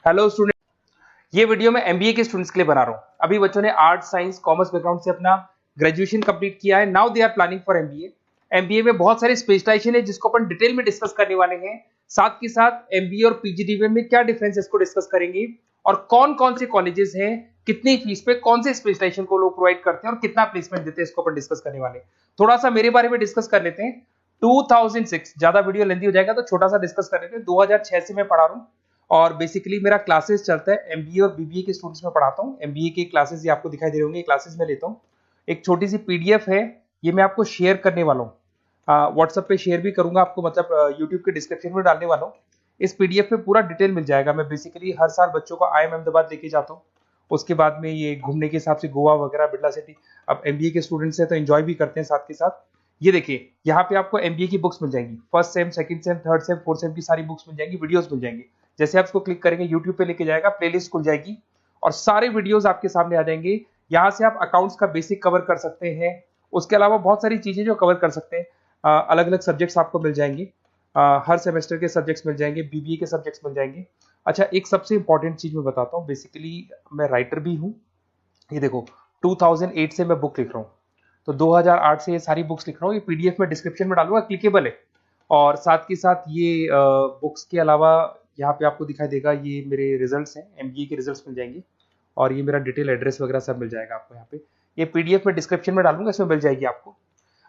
Hello student, ये video मैं MBA के स्टूडेंट्स के लिए बना रहा हूँ। अभी बच्चों ने आर्ट साइंस कॉमर्स बैकग्राउंड से अपना ग्रेजुएशन कंप्लीट किया है। Now they are planning for MBA. MBA में बहुत सारे स्पेशलाइजेशन है जिसको अपन डिटेल में डिस्कस करने वाले हैं। साथ के साथ एमबीए और पीजीडीबीएम में क्या डिफरेंस है इसको डिस्कस करेंगे, और कौन कौन से कॉलेजेस हैं, कितनी फीस पे कौन से स्पेशलाइजेशन को लोग प्रोवाइड करते हैं और कितना प्लेसमेंट देते हैं, इसको अपन डिस्कस करने वाले हैं। थोड़ा सा मेरे बारे में डिस्कस कर लेते हैं। 2006, ज्यादा वीडियो लेंथी हो जाएगा तो छोटा सा डिस्कस कर लेते हैं। 2006 से मैं पढ़ा रहा हूँ और बेसिकली मेरा क्लासेस चलता है एमबीए और बीबीए के स्टूडेंट्स में पढ़ाता हूँ। एमबीए के क्लासेस ये आपको दिखाई दे रहे होंगे, क्लासेस में लेता हूँ। एक छोटी सी पीडीएफ है, ये मैं आपको शेयर करने वाला हूँ। व्हाट्सएप पे शेयर भी करूंगा आपको, मतलब यूट्यूब के डिस्क्रिप्शन में डालने वाला हूँ। इस पीडीएफ पे पूरा डिटेल मिल जाएगा। मैं बेसिकली हर साल बच्चों को IIM अहमदाबाद लेके जाता हूँ। उसके बाद में ये घूमने के हिसाब से गोवा वगैरह, बिरला सिटी। अब एमबीए के स्टूडेंट्स हैं तो एंजॉय भी करते हैं साथ के साथ। ये देखिए, यहाँ पे आपको एमबीए की बुक्स मिल जाएंगी। First sem, second same, third same, fourth same की सारी बुक्स मिल जाएंगी, वीडियोस मिल जाएंगी। जैसे आप इसको क्लिक करेंगे यूट्यूब पे लेके जाएगा, प्लेलिस्ट खुल जाएगी और सारे वीडियोस आपके सामने आ जाएंगे। यहाँ से आप अकाउंट्स का बेसिक कवर कर सकते हैं। उसके अलावा बहुत सारी चीजें जो कवर कर सकते हैं। अलग अलग सब्जेक्ट्स आपको मिल जाएंगे। हर सेमेस्टर के सब्जेक्ट्स मिल जाएंगे, बीबीए के सब्जेक्ट्स मिल जाएंगे। अच्छा, एक सबसे इंपॉर्टेंट चीज मैं बताता हूँ। बेसिकली मैं राइटर भी हूँ। ये देखो, 2008 से मैं बुक लिख रहा हूँ, तो 2008 से ये सारी बुक्स लिख रहा हूँ। ये पीडीएफ में डिस्क्रिप्शन में डालूंगा, क्लिकेबल है। और साथ के साथ ये बुक्स के अलावा यहाँ पे आपको दिखाई देगा, ये मेरे रिजल्ट्स हैं, एमबीए के रिजल्ट्स मिल जाएंगे। और ये मेरा डिटेल एड्रेस वगैरह सब मिल जाएगा आपको यहाँ पे। ये पीडीएफ में डिस्क्रिप्शन में डालूंगा, इसमें मिल जाएगी आपको।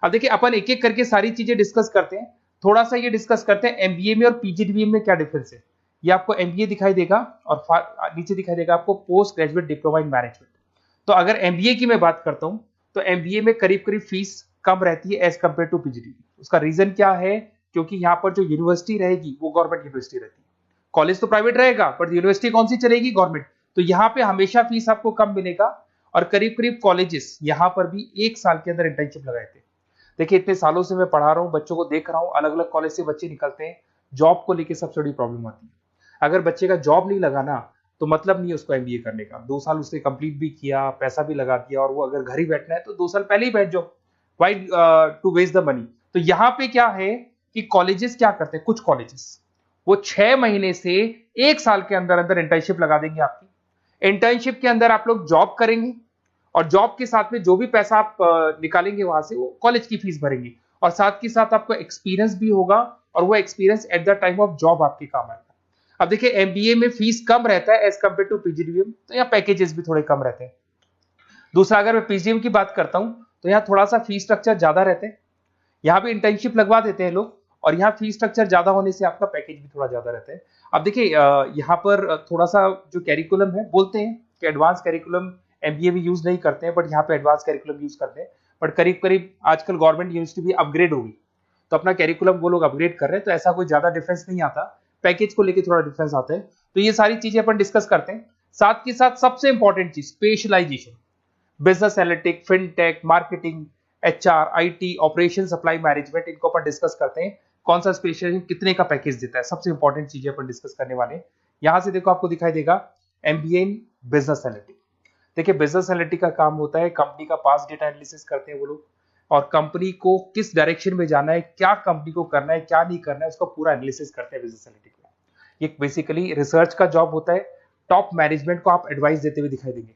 अब देखिए, अपन एक एक करके सारी चीजें डिस्कस करते हैं। थोड़ा सा ये डिस्कस करते हैं एमबीए में और पीजीडीबीएम में क्या डिफरेंस है। ये आपको एमबीए दिखाई देगा और नीचे दिखाई देगा आपको post graduate diploma in management. तो अगर एमबीए की मैं बात करता हूं तो एमबीए में करीब करीब फीस कम रहती है एज कंपेयर टू पीजीडीबी। उसका रीजन क्या है? क्योंकि यहाँ पर जो यूनिवर्सिटी रहेगी वो गवर्नमेंट यूनिवर्सिटी रहती है। कॉलेज तो प्राइवेट रहेगा बट यूनिवर्सिटी कौन सी चलेगी? गवर्नमेंट। तो यहाँ पे हमेशा फीस आपको कम मिलेगा। और करीब करीब कॉलेजेस यहाँ पर भी 1 साल के अंदर इंटर्नशिप लगाए थे। देखिए, इतने सालों से मैं पढ़ा रहा हूँ, बच्चों को देख रहा हूँ, अलग अलग कॉलेज से बच्चे निकलते हैं। जॉब को लेकर सबसे बड़ी प्रॉब्लम आती है। अगर बच्चे का जॉब नहीं लगा ना, तो मतलब नहीं है उसको एमबीए करने का। 2 साल उसने कंप्लीट भी किया, पैसा भी लगा दिया, और वो अगर घर ही बैठना है तो 2 साल पहले ही बैठ जाओ। Why to waste the money? तो यहाँ पे क्या है कि कॉलेजेस क्या करते हैं, कुछ कॉलेजेस वो 6 महीने से 1 साल के अंदर अंदर इंटर्नशिप लगा देंगे आपकी। इंटर्नशिप के अंदर आप लोग जॉब करेंगे और जॉब के साथ में जो भी पैसा आप निकालेंगे वहां से, वो कॉलेज की फीस भरेंगे। और साथ के साथ आपको एक्सपीरियंस भी होगा, और वो experience at the time of job आपके काम आएगा। अब देखिए, एमबीए में फीस कम रहता है एज कंपेयर टू पीजीडीबीएम, तो यहाँ पैकेजेस भी थोड़े कम रहते हैं। दूसरा, अगर मैं पीजीडीबीएम की बात करता हूं तो यहाँ थोड़ा सा फीस स्ट्रक्चर ज्यादा रहते हैं। यहाँ भी इंटर्नशिप लगवा देते हैं लोग, और यहाँ फीस स्ट्रक्चर ज्यादा होने से आपका पैकेज भी थोड़ा ज्यादा रहता है। अब देखिए, यहाँ पर थोड़ा सा जो कैरिकुलम है, बोलते हैं कि एडवांस कैरिकुलम एमबीए भी यूज नहीं करते हैं, बट यहाँ पे एडवांस कैरिकुलम यूज करते हैं। बट करीब करीब आजकल गवर्नमेंट यूनिवर्सिटी भी अपग्रेड होगी, तो अपना कैरिकुलम वो लोग अपग्रेड कर रहे हैं, तो ऐसा कोई ज्यादा डिफरेंस नहीं आता। पैकेज को लेकर थोड़ा डिफरेंस आता है। तो ये सारी चीजें अपन डिस्कस करते हैं। साथ के साथ सबसे इंपॉर्टेंट चीज, specialisation. Business analytic, fintech, marketing, HR, IT, operation, supply management, इनको अपन डिस्कस करते हैं। कौन सा स्पेशलाइजेशन कितने का पैकेज देता है, सबसे इंपॉर्टेंट चीजें अपन डिस्कस करने वाले हैं। यहां से देखो, आपको दिखाई देगा एमबीए इन बिजनेस एनालिटिक। देखिए, बिजनेस एनालिटिक का काम होता है, कंपनी का पास डेटा एनालिसिस करते हैं वो लोग, और कंपनी को किस डायरेक्शन में जाना है, क्या कंपनी को करना है, क्या नहीं करना है, उसका पूरा एनालिसिस करते हैं बिजनेस एनालिटिक में। ये बेसिकली रिसर्च का जॉब होता है। टॉप मैनेजमेंट को आप एडवाइस देते हुए दिखाई देंगे,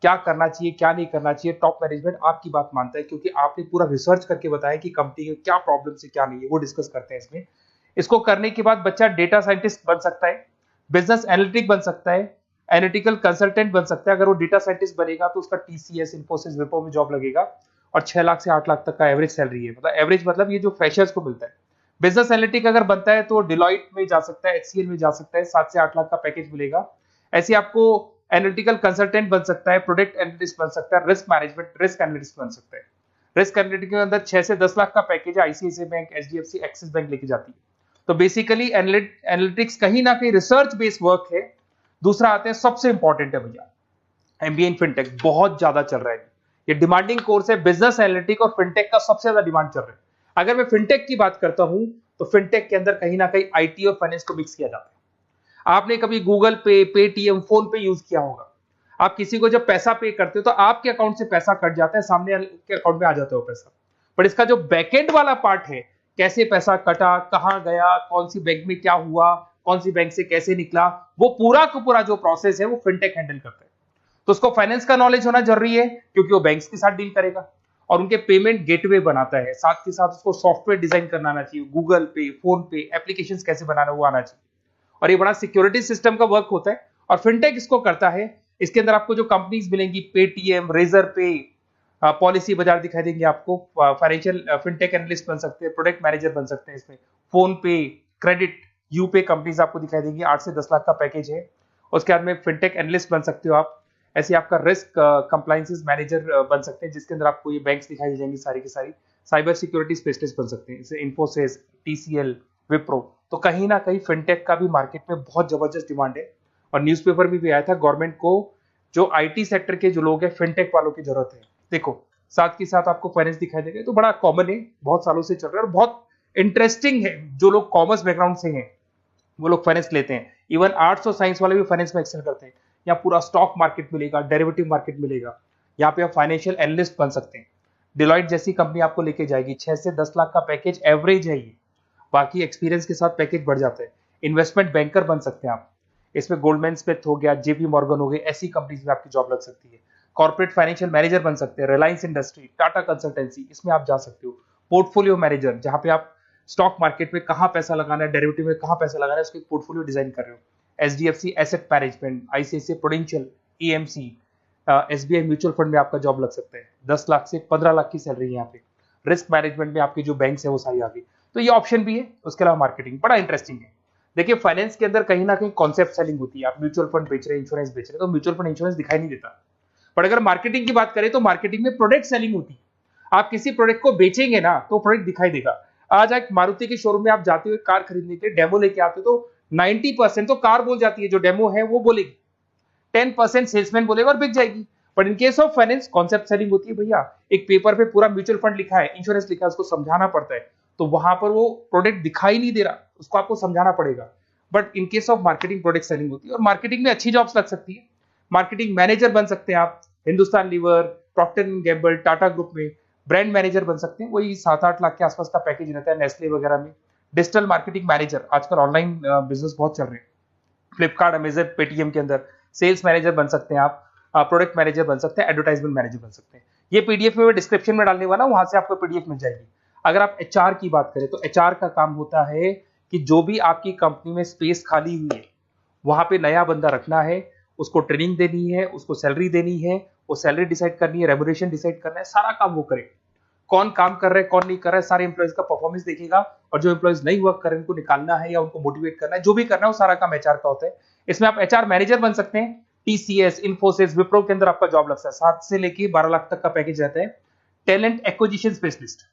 क्या करना चाहिए, क्या नहीं करना चाहिए। टॉप मैनेजमेंट आपकी बात मानता है, क्योंकि आपने पूरा रिसर्च करके बताया कि कंपनी के क्या प्रॉब्लम है, क्या नहीं है, वो डिस्कस करते हैं इसमें। इसको करने के बाद बच्चा डेटा साइंटिस्ट बन सकता है, बिजनेस एनालिटिक बन सकता है, एनालिटिकल कंसल्टेंट बन सकता है। अगर वो डेटा साइंटिस्ट बनेगा तो उसका टीसीएस, इन्फोसिस, विप्रो में जॉब लगेगा, और 6 लाख से 8 लाख तक का एवरेज सैलरी है। मतलब एवरेज मतलब ये जो फ्रेशर्स को मिलता है। बिजनेस एनालिटिक अगर बनता है तो डिलॉइट में जा सकता है, एचसीएल में जा सकता है, 7 से 8 लाख का पैकेज मिलेगा। ऐसे आपको एनालिटिकल कंसल्टेंट बन सकता है, प्रोडक्ट एनालिस्ट बन सकता है, रिस्क मैनेजमेंट, रिस्क एनालिस्ट बन सकता है। रिस्क एनालिटिक के अंदर 6 से 10 लाख का पैकेज है, ICICI bank, HDFC, axis bank लेके जाती है। तो बेसिकली एनालिटिक्स कहीं ना कहीं रिसर्च बेस्ड वर्क है। दूसरा आते हैं, सबसे इंपॉर्टेंट है भैया, एमबीए इन फिनटेक बहुत ज्यादा चल रहा है। ये डिमांडिंग कोर्स है। बिजनेस एनालिटिक और फिनटेक का सबसे ज्यादा डिमांड चल रहा है। अगर मैं फिनटेक की बात करता हूं तो फिनटेक के अंदर कहीं ना कहीं आईटी और फाइनेंस को मिक्स किया जाता है। आपने कभी गूगल पे, पेटीएम, फोन पे यूज किया होगा। आप किसी को जब पैसा पे करते हो तो आपके अकाउंट से पैसा कट जाता है, सामने के अकाउंट में आ जाता है वो पैसा। पर इसका जो बैकएंड वाला पार्ट है, कैसे पैसा कटा, कहां गया, कौन सी बैंक में क्या हुआ, कौन सी बैंक से कैसे निकला, वो पूरा का पूरा जो प्रोसेस है वो फिनटेक हैंडल करता है। तो उसको फाइनेंस का नॉलेज होना जरूरी है क्योंकि वो बैंक्स के साथ डील करेगा और उनके पेमेंट गेटवे बनाता है। साथ के साथ उसको सॉफ्टवेयर डिजाइन करना आना चाहिए, गूगल पे, फोन पे, एप्लीकेशन कैसे बनाना वो आना चाहिए। और ये बड़ा सिक्योरिटी सिस्टम का वर्क होता है और फिनटेक इसको करता है। इसके अंदर आपको जो कंपनीज मिलेंगी, पेटीएम, रेजर पे, पॉलिसी बाजार दिखाई देंगे आपको। फाइनेंशियल फिनटेक एनालिस्ट बन सकते हैं, प्रोडक्ट मैनेजर बन सकते हैं इसमें। फोन पे, क्रेडिट, यूपे कंपनीज आपको दिखाई देंगी। 8 से 10 लाख का पैकेज है। उसके बाद में फिनटेक एनालिस्ट बन सकते हो आप। ऐसे आपका रिस्क कंप्लायंसेस मैनेजर बन सकते हैं, जिसके अंदर आपको ये बैंक्स दिखाई दे जाएंगी सारी की सारी। साइबर सिक्योरिटी स्पेशलिस्ट बन सकते हैं, जैसे इन्फोसिस, टीसीएल, विप्रो। तो कहीं ना कहीं फिनटेक का भी मार्केट में बहुत जबरदस्त डिमांड है। और न्यूज़पेपर में भी आया था, गवर्नमेंट को जो आईटी सेक्टर के जो लोग हैं फिनटेक वालों की जरूरत है। देखो साथ के साथ आपको फाइनेंस दिखाई देगा, तो बड़ा कॉमन है, बहुत सालों से चल रहा है और बहुत इंटरेस्टिंग है। जो लोग कॉमर्स बैकग्राउंड से हैं वो लोग फाइनेंस लेते हैं। इवन आर्ट्स और साइंस वाले भी फाइनेंस में एक्सेल करते हैं। यहाँ पूरा स्टॉक मार्केट मिलेगा, डेरिवेटिव मार्केट मिलेगा। यहाँ पे आप फाइनेंशियल एनालिस्ट बन सकते हैं। डिलॉयट जैसी कंपनी आपको लेके जाएगी। 6 से 10 लाख का पैकेज एवरेज है ये, बाकी एक्सपीरियंस के साथ पैकेज बढ़ जाता है। इन्वेस्टमेंट बैंकर बन सकते हैं आप, इसमें गोल्डमैन स्मिथ हो गया, जेपी मॉर्गन हो गए, ऐसी कंपनीज में आपकी जॉब लग सकती है। कॉर्पोरेट फाइनेंशियल मैनेजर बन सकते हैं, रिलायंस इंडस्ट्री, टाटा कंसल्टेंसी, इसमें आप जा सकते हो। पोर्टफोलियो मैनेजर, जहां पे आप स्टॉक मार्केट में कहां पैसा लगाना है, डेरिवेटिव में कहां पैसा लगाना है, उसको पोर्टफोलियो डिजाइन कर रहे हो। HDFC asset management, ICICI prudential, EMC, SBI mutual fund में आपका जॉब लग सकता है। 10 लाख से 15 लाख की सैलरी है यहाँ पे। रिस्क मैनेजमेंट में आपकी जो बैंक्स है वो सारी आ गई। तो ये ऑप्शन भी है। उसके अलावा मार्केटिंग बड़ा इंटरेस्टिंग है। देखिए फाइनेंस के अंदर कहीं ना कहीं कॉन्सेप्ट सेलिंग होती है। आप म्यूचुअल फंड बेच रहे हैं, इंश्योरेंस बेच रहे हैं, तो म्यूचुअल फंड इंश्योरेंस दिखाई नहीं देता। पर अगर मार्केटिंग की बात करें तो मार्केटिंग में प्रोडक्ट सेलिंग होती है। आप किसी प्रोडक्ट को बेचेंगे ना तो प्रोडक्ट दिखाई देगा। आज एक मारुति के शोरूम में आप जाते हो कार खरीदने के लिए, डेमो लेके आते हो तो 90% तो कार बोल जाती है, जो डेमो है वो बोलेगी। 10% सेल्समैन बोलेगा और बिक जाएगी। But in case of finance concept selling होती है भैया। एक पेपर पे पूरा म्यूचुअल फंड लिखा है, इंश्योरेंस लिखा है, उसको समझाना पड़ता है। तो वहां पर वो प्रोडक्ट दिखाई नहीं दे रहा, उसको आपको समझाना पड़ेगा। But in case of marketing product selling होती है और मार्केटिंग में अच्छी जॉब्स लग सकती है। मार्केटिंग मैनेजर बन सकते हैं आप, Hindustan Lever, Procter and Gamble, Tata group में ब्रांड मैनेजर बन सकते हैं। वही 7-8 लाख के आसपास का पैकेज रहता है, नेस्ले वगैरह में। डिजिटल मार्केटिंग मैनेजर, आजकल ऑनलाइन बिजनेस बहुत चल रहे हैं, फ्लिपकार्ट, अमेजन, पेटीएम के अंदर सेल्स मैनेजर बन सकते हैं आप। प्रोडक्ट मैनेजर बन सकते हैं, एडवर्टाइजमेंट मैनेजर बन सकते हैं। ये पीडीएफ में डिस्क्रिप्शन में डालने वाला, वहां से आपको पीडीएफ मिल जाएगी। अगर आप एचआर की बात करें तो एचआर का काम होता है कि जो भी आपकी कंपनी में स्पेस खाली हुई है वहां पे नया बंदा रखना है, उसको ट्रेनिंग देनी है, उसको सैलरी देनी है, वो सैलरी डिसाइड करनी है, रेम्युनरेशन डिसाइड करना है, सारा काम वो करे। कौन काम कर रहा है, कौन नहीं कर रहा है, सारे एम्प्लॉइज का परफॉर्मेंस देखेगा। और जो एम्प्लॉइज नहीं वर्क कर रहे हैं उनको निकालना है या उनको मोटिवेट करना है, जो भी करना है वो सारा काम एचआर का होता है। इसमें आप एचआर मैनेजर बन सकते हैं। टीसीएस, इन्फोसिस, विप्रो के अंदर आपका जॉब लगता है। 7 से लेके 12 लाख तक का पैकेज रहता है। टैलेंट एक्विजिशन स्पेशलिस्ट,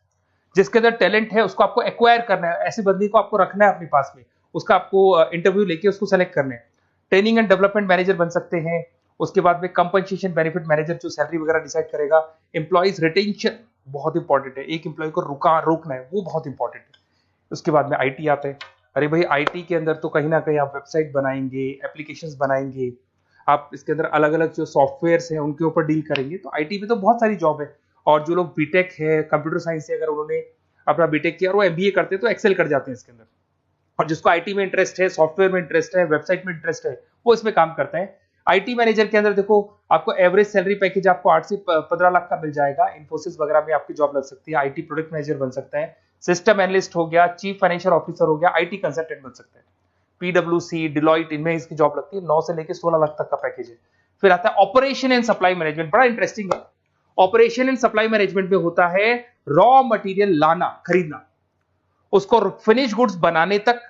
जिसके अंदर टैलेंट है उसको आपको एक्वायर करना है, ऐसे बंदे को आपको रखना है अपने पास में, उसका आपको इंटरव्यू लेके उसको सेलेक्ट करना है। ट्रेनिंग एंड डेवलपमेंट मैनेजर बन सकते हैं। उसके बाद में कंपनसेशन बेनिफिट मैनेजर, जो सैलरी वगैरह डिसाइड करेगा। एम्प्लॉइज रिटेंशन बहुत इंपॉर्टेंट है, एक एम्प्लॉय को रोकना है, वो बहुत इंपॉर्टेंट है। उसके बाद में आईटी आता है। अरे भाई आईटी के अंदर तो कहीं ना कहीं आप वेबसाइट बनाएंगे, एप्लीकेशंस बनाएंगे, आप इसके अंदर अलग अलग जो सॉफ्टवेयर्स हैं उनके ऊपर डील करेंगे। तो आईटी में तो बहुत सारी जॉब है। और जो लोग बीटेक है, कंप्यूटर साइंस से अगर उन्होंने अपना बीटेक किया और वो एमबीए करते हैं तो एक्सेल कर जाते हैं इसके अंदर। और जिसको आईटी में इंटरेस्ट है, सॉफ्टवेयर में इंटरेस्ट है, वेबसाइट में इंटरेस्ट है, वो इसमें काम करता है। आईटी मैनेजर के अंदर देखो आपको एवरेज सैलरी पैकेज आपको 8 से 15 लाख का मिल जाएगा। इन्फोसिस वगैरह में आपकी जॉब लग सकती है। आईटी प्रोडक्ट मैनेजर बन सकता है, सिस्टम एनालिस्ट हो गया, चीफ फाइनेंशियल ऑफिसर हो गया, आईटी कंसल्टेंट बन सकते हैं। पीडब्ल्यूसी, डिलॉयट, इनमें इसकी जॉब लगती है। 9 से लेकर 16 लाख तक का पैकेज है। फिर आता है ऑपरेशन एंड सप्लाई मैनेजमेंट, बड़ा इंटरेस्टिंग है। ऑपरेशन एंड सप्लाई मैनेजमेंट में होता है रॉ मटेरियल लाना, खरीदना, उसको फिनिश गुड्स बनाने तक,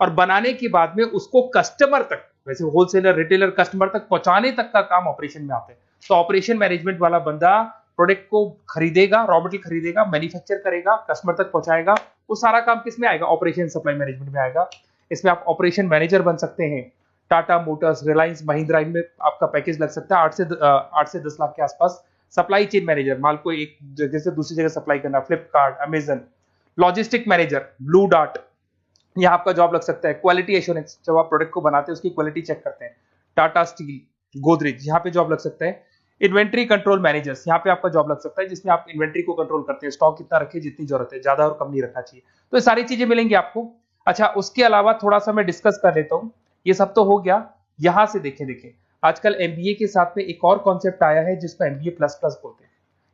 और बनाने के बाद में उसको कस्टमर तक, वैसे होलसेलर, रिटेलर, कस्टमर तक पहुंचाने तक का काम ऑपरेशन में आता है। तो ऑपरेशन मैनेजमेंट वाला बंदा प्रोडक्ट को खरीदेगा, रॉ मटेरियल खरीदेगा, मैन्युफैक्चर करेगा, कस्टमर तक पहुंचाएगा। वो सारा काम किस में आएगा? ऑपरेशन सप्लाई मैनेजमेंट में आएगा। इसमें आप ऑपरेशन मैनेजर बन सकते हैं। टाटा मोटर्स, रिलायंस, महिंद्रा, इनमें आपका पैकेज लग सकता है 8 से 10 लाख के आसपास। सप्लाई चेन मैनेजर, माल को एक जगह से दूसरी जगह सप्लाई करना, Flipkart, Amazon. Logistic manager, blue dart, यहाँ आपका जॉब लग सकता है। क्वालिटी एश्योरेंस, जब आप प्रोडक्ट को बनाते हैं उसकी क्वालिटी चेक करते हैं। टाटा स्टील, गोदरेज, यहाँ पे जॉब लग सकता है। इन्वेंट्री कंट्रोल मैनेजर्स, यहाँ पे आपका जॉब लग सकता है, जिसमें आप इन्वेंट्री को कंट्रोल करते हैं, स्टॉक कितना रखे, जितनी जरूरत है, ज्यादा और कम नहीं रखना चाहिए। तो ये सारी चीजें मिलेंगी आपको। अच्छा, उसके अलावा थोड़ा सा मैं डिस्कस कर लेता हूँ। ये सब तो हो गया। यहाँ से देखें आजकल एमबीए के साथ में एक और कॉन्सेप्ट आया है जिसको एमबीए प्लस प्लस बोलते हैं।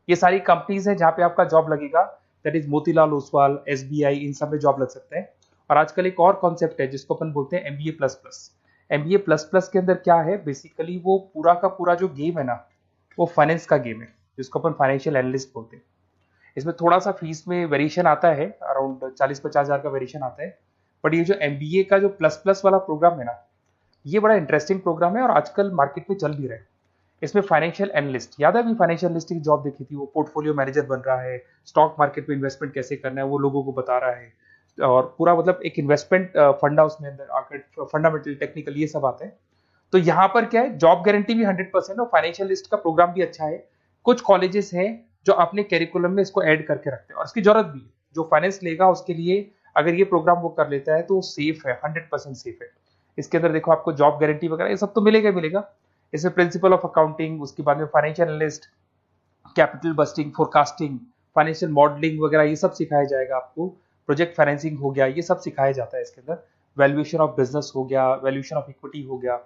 ये सारी कंपनीज हैं जहाँ पे आपका जॉब लगेगा, that is Motilal Oswal, SBI, इन सब में जॉब लग सकता है। और आजकल एक और कॉन्सेप्ट है जिसको अपन बोलते हैं MBA plus plus. MBA plus plus के अंदर क्या है, बेसिकली वो पूरा का पूरा जो गेम है ना, वो फाइनेंस का गेम है, जिसको अपन फाइनेंशियल एनालिस्ट बोलते हैं। इसमें थोड़ा सा फीस में वेरिएशन आता है, अराउंड 40-50 हज़ार का वेरिएशन आता है। बट ये जो एमबीए का जो प्लस प्लस वाला प्रोग्राम है ना, ये बड़ा इंटरेस्टिंग प्रोग्राम है और आजकल मार्केट में चल भी रहा है। इसमें फाइनेंशियल एनालिस्ट, याद है अभी फाइनेंशियल एनालिस्ट की जॉब देखी थी, वो पोर्टफोलियो मैनेजर बन रहा है, स्टॉक मार्केट में इन्वेस्टमेंट कैसे करना है वो लोगों को बता रहा है, और पूरा मतलब एक इन्वेस्टमेंट फंडा उसमें अंदर आकर फंडामेंटल टेक्निकल ये सब आता है। तो यहाँ पर क्या है, जॉब गारंटी भी 100% और फाइनेंशियल लिस्ट का प्रोग्राम भी अच्छा है। कुछ कॉलेजेस हैं जो अपने कैरिकुलम में इसको ऐड करके रखते हैं और इसकी जरूरत भी है। जो फाइनेंस लेगा उसके लिए अगर ये प्रोग्राम वो कर लेता है तो सेफ है, 100% सेफ है। इसके अंदर देखो आपको जॉब गारंटी वगैरह ये सब तो मिलेगा मिलेगा। इसमें प्रिंसिपल ऑफ अकाउंटिंग, उसके बाद में financial analyst, capital budgeting, forecasting, financial modelling वगैरह ये सब सिखाया जाएगा आपको। प्रोजेक्ट फाइनेंसिंग हो गया, ये सब सिखाया जाता है इसके अंदर। वैल्यूएशन ऑफ बिजनेस हो गया, वैल्यूएशन ऑफ इक्विटी हो गया।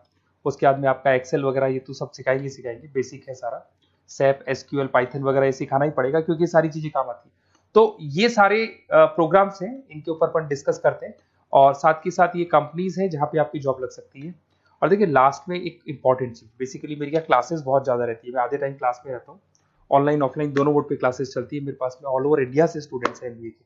उसके बाद में आपका एक्सेल वगैरह ये तो सब सिखाएंगे, बेसिक है सारा। सैप, एसक्यूएल, पाइथन वगैरह ये सिखाना ही पड़ेगा क्योंकि ये सारी चीजें काम आती है। तो ये सारे प्रोग्राम्स हैं, इनके ऊपर अपन डिस्कस करते हैं। और साथ के साथ ये कंपनीज हैं जहाँ पे आपकी जॉब लग सकती है। और देखिए लास्ट में एक इंपॉर्टेंट चीज, बेसिकली मेरी क्या क्लासेस बहुत ज्यादा रहती है, मैं आधे टाइम क्लास में रहता हूँ। ऑनलाइन ऑफलाइन दोनों मोड पे क्लासेस चलती है मेरे पास में। ऑल ओवर इंडिया से स्टूडेंट्स हैं एमबीए के,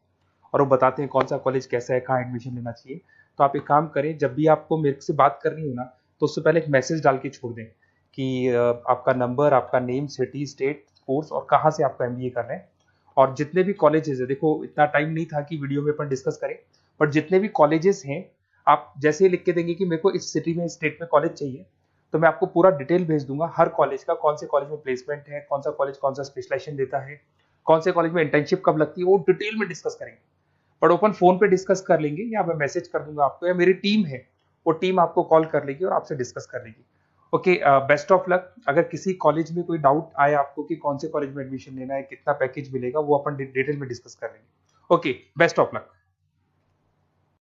और वो बताते हैं कौन सा कॉलेज कैसा है, कहाँ एडमिशन लेना चाहिए। तो आप एक काम करें, जब भी आपको मेरे से बात करनी हो ना, तो उससे पहले एक मैसेज डाल के छोड़ दें कि आपका नंबर, आपका नेम, सिटी, स्टेट, कोर्स और कहाँ से आपका एमबीए कर रहे हैं। और जितने भी कॉलेजेस है, देखो इतना टाइम नहीं था कि वीडियो में अपन डिस्कस करें, बट जितने भी कॉलेजेस हैं आप जैसे ही लिख के देंगे कि मेरे को इस सिटी में, इस स्टेट में कॉलेज चाहिए, तो मैं आपको पूरा डिटेल भेज दूंगा हर कॉलेज का, कौन से कॉलेज में प्लेसमेंट है, कौन सा कॉलेज कौन सा स्पेशलाइजेशन देता है, कौन से कॉलेज में इंटर्नशिप कब लगती है, वो डिटेल में डिस्कस करेंगे। बट ओपन फोन पे डिस्कस कर लेंगे, या मैं मैसेज कर दूंगा आपको, या मेरी टीम है वो टीम आपको कॉल कर लेगी और आपसे डिस्कस कर लेगी। Okay, best of luck. अगर किसी कॉलेज में कोई डाउट आए आपको कि कौन से कॉलेज में एडमिशन लेना है, कितना पैकेज मिलेगा, वो अपन डिटेल में डिस्कस कर लेंगे। Okay, best of luck.